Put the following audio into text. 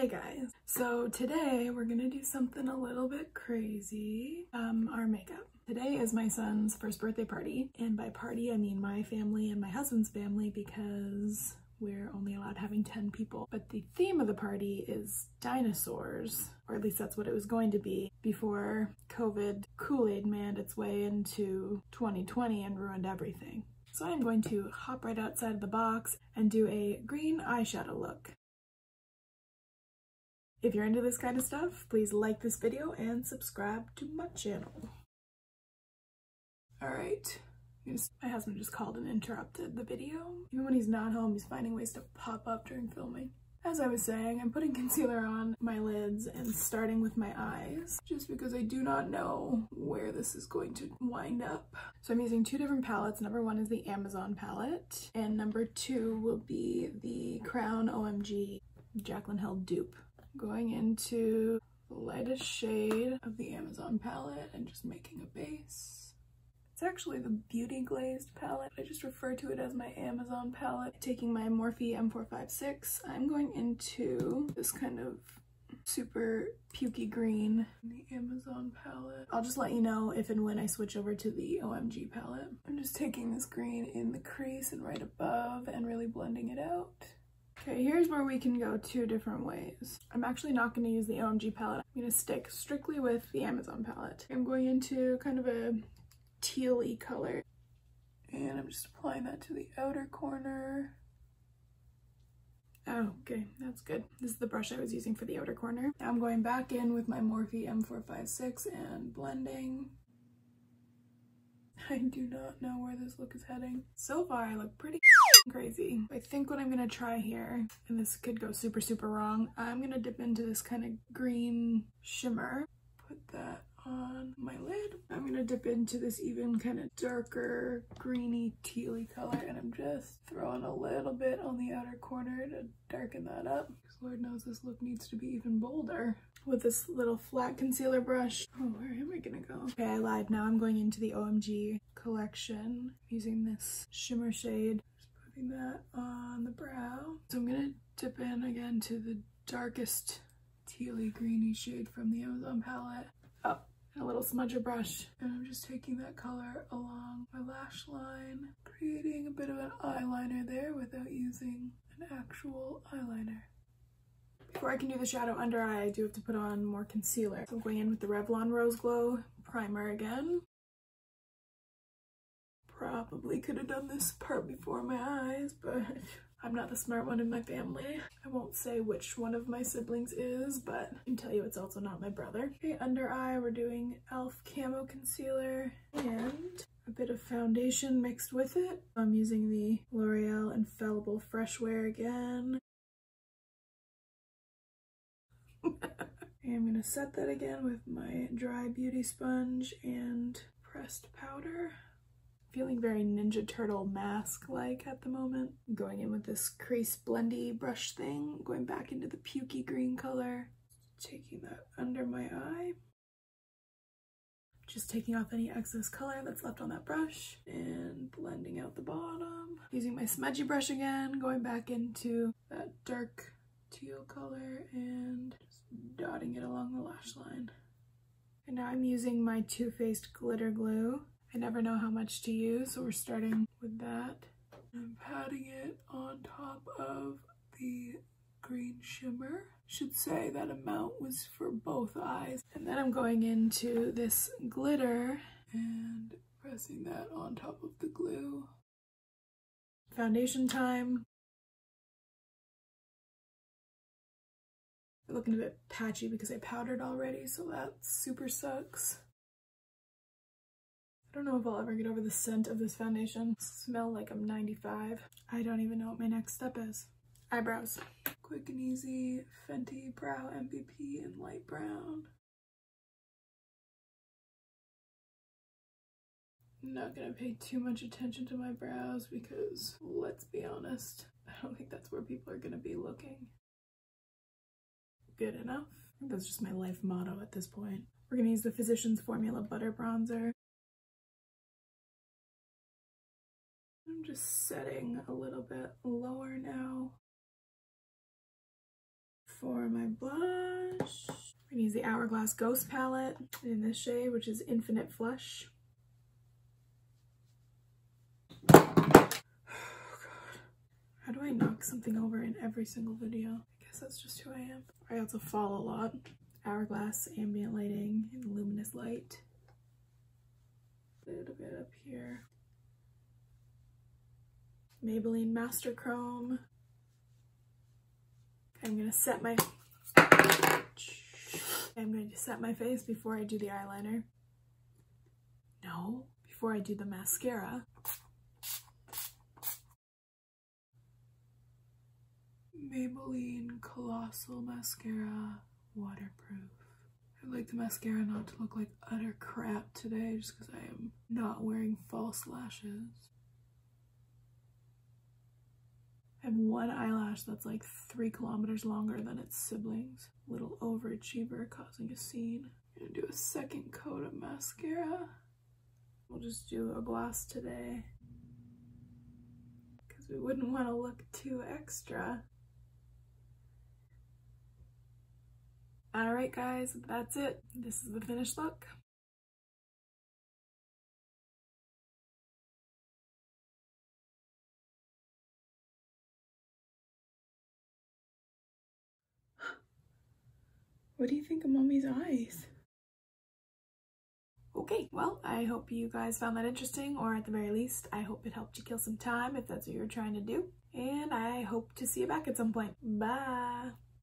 Hey guys, so today we're gonna do something a little bit crazy, our makeup. Today is my son's first birthday party, and by party I mean my family and my husband's family because we're only allowed having 10 people. But the theme of the party is dinosaurs, or at least that's what it was going to be before COVID Kool-Aid manned its way into 2020 and ruined everything. So I'm going to hop right outside of the box and do a green eyeshadow look. If you're into this kind of stuff, please like this video and subscribe to my channel. Alright, my husband just called and interrupted the video. Even when he's not home, he's finding ways to pop up during filming. As I was saying, I'm putting concealer on my lids and starting with my eyes, just because I do not know where this is going to wind up. So I'm using two different palettes. Number one is the Amazon palette, and number two will be the Crown OMG Jaclyn Hill dupe. Going into the lightest shade of the Amazon palette and just making a base. It's actually the Beauty Glazed palette. I just refer to it as my Amazon palette. Taking my Morphe M456, I'm going into this kind of super pukey green in the Amazon palette. I'll just let you know if and when I switch over to the OMG palette. I'm just taking this green in the crease and right above and really blending it out. Okay, here's where we can go two different ways. I'm actually not going to use the OMG palette. I'm going to stick strictly with the Amazon palette. I'm going into kind of a teal-y color, and I'm just applying that to the outer corner. Oh, okay, that's good. This is the brush I was using for the outer corner. Now I'm going back in with my Morphe M456 and blending. I do not know where this look is heading. So far, I look pretty crazy. I think what I'm gonna try here, and this could go super wrong, I'm gonna dip into this kind of green shimmer, put that on my lid. I'm gonna dip into this even kind of darker greeny tealy color, and I'm just throwing a little bit on the outer corner to darken that up, because Lord knows this look needs to be even bolder. With this little flat concealer brush. Oh, where am I gonna go? Okay, I lied. Now I'm going into the OMG collection using this shimmer shade. Just putting that on the brow. So I'm gonna dip in again to the darkest tealy greeny shade from the Amazon palette. Oh, and a little smudger brush. And I'm just taking that color along my lash line, creating a bit of an eyeliner there without using an actual eyeliner. Before I can do the shadow under eye, I do have to put on more concealer. So I'm going in with the Revlon Rose Glow primer again. Probably could have done this part before my eyes, but I'm not the smart one in my family. I won't say which one of my siblings is, but I can tell you it's also not my brother. Okay, under eye, we're doing e.l.f. Camo Concealer and a bit of foundation mixed with it. I'm using the L'Oreal Infallible Fresh Wear again. I'm gonna set that again with my dry beauty sponge and pressed powder. Feeling very Ninja Turtle mask-like at the moment. Going in with this crease blendy brush thing, going back into the pukey green color, taking that under my eye. Just taking off any excess color that's left on that brush and blending out the bottom. Using my smudgy brush again, going back into that dark teal color and just dotting it along the lash line. And now I'm using my Too Faced glitter glue. I never know how much to use, so we're starting with that. I'm patting it on top of the green shimmer. Should say that amount was for both eyes. And then I'm going into this glitter and pressing that on top of the glue. Foundation time. Looking a bit patchy because I powdered already, so that super sucks. I don't know if I'll ever get over the scent of this foundation. Smell like I'm 95. I don't even know what my next step is. Eyebrows. Quick and easy Fenty Brow MVP in light brown. I'm not gonna pay too much attention to my brows because, let's be honest, I don't think that's where people are gonna be looking. Good enough. I think that's just my life motto at this point. We're gonna use the Physicians Formula Butter Bronzer. I'm just setting a little bit lower now. For my blush, I'm gonna use the Hourglass Ghost palette in this shade, which is Infinite Flush. How do I knock something over in every single video? I guess that's just who I am. I also fall a lot. Hourglass, ambient lighting, and luminous light. A little bit up here. Maybelline Master Chrome. I'm going to set my face before I do the eyeliner. No, before I do the mascara. Maybelline Colossal Mascara, waterproof. I'd like the mascara not to look like utter crap today just because I am not wearing false lashes. I have one eyelash that's like 3 kilometers longer than its siblings. Little overachiever causing a scene. I'm gonna do a second coat of mascara. We'll just do a gloss today because we wouldn't want to look too extra. Alright guys, that's it. This is the finished look. What do you think of Mommy's eyes? Okay, well, I hope you guys found that interesting, or at the very least, I hope it helped you kill some time if that's what you're trying to do. And I hope to see you back at some point. Bye!